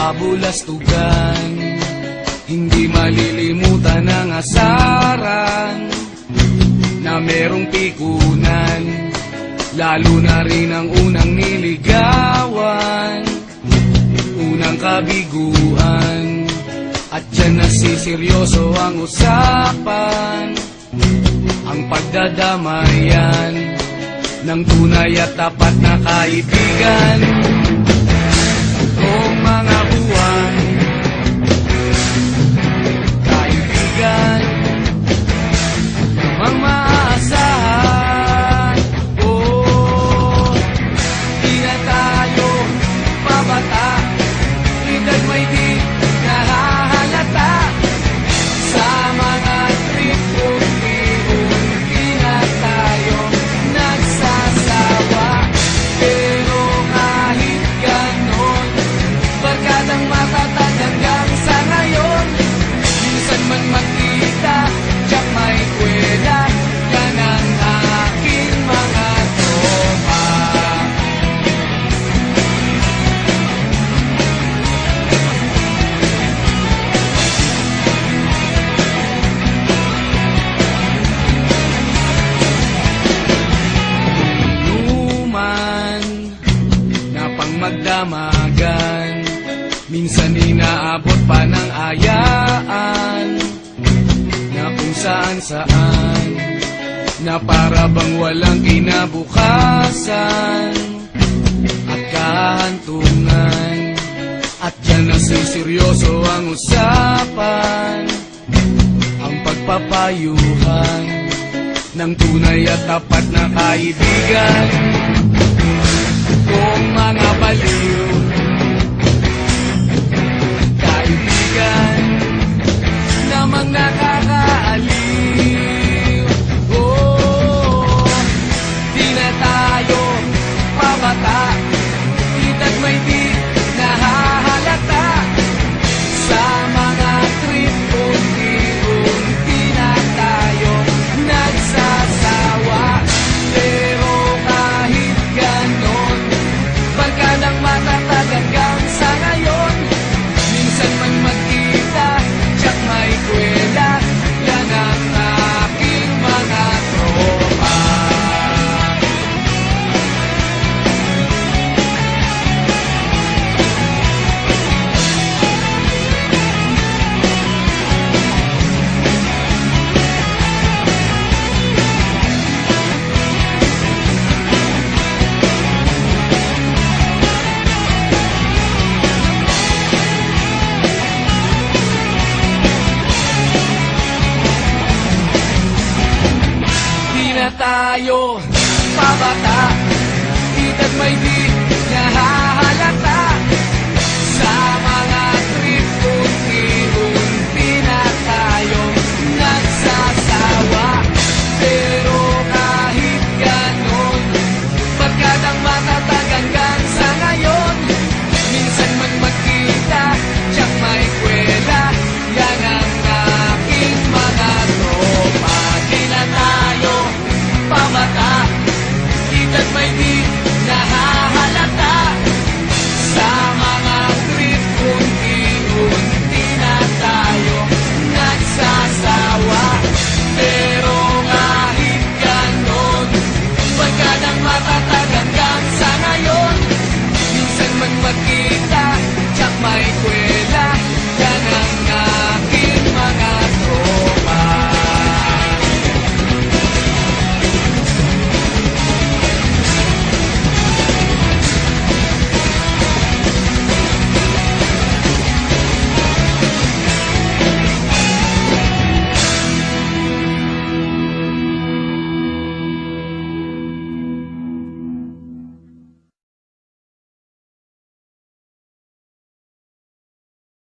kabulastugan. Hindi malilimutan ang asaran na merong pikunan, lalo na rin ang unang niligawan, unang kabiguan. At dyan nasiseryoso ang usapan, ang pagdadamayan ng tunay at tapat na kaibigan. Kung mga buwan, kaibigan, namang maaasahan. Oh, di na tayo pabata, edad may di nahahalata. Sa mga trip-trip-trip, di na tayo nagsasawa. Pero kahit ganon, barkadang matatag hanggang sa ngayon. Minsan man magkita, tiyak may kwela, yan ang aking mga tropa. Inuman na pang magdamagan, minsan inaabot pa ng ayaan, na kung saan-saan, na para bang walang kinabukasan at kahantungan. At dyan nasiseryoso ang usapan, ang pagpapayuhan ng tunay at tapat na kaibigan. Kung mga baliw, kaibigan, namang nakakaaliw. Oh, di na tayo pabata, edad may di nahahalata. Sa mga trip-trip-trip, di na tayo nagsasawa. Pero kahit ganon, barkadang matatag hanggang sa ngayon. Minsan man magkita, tiyak may kwela, yan ang aking mga tropa. Di na tayo pabata, edad may di nahahalata. Sa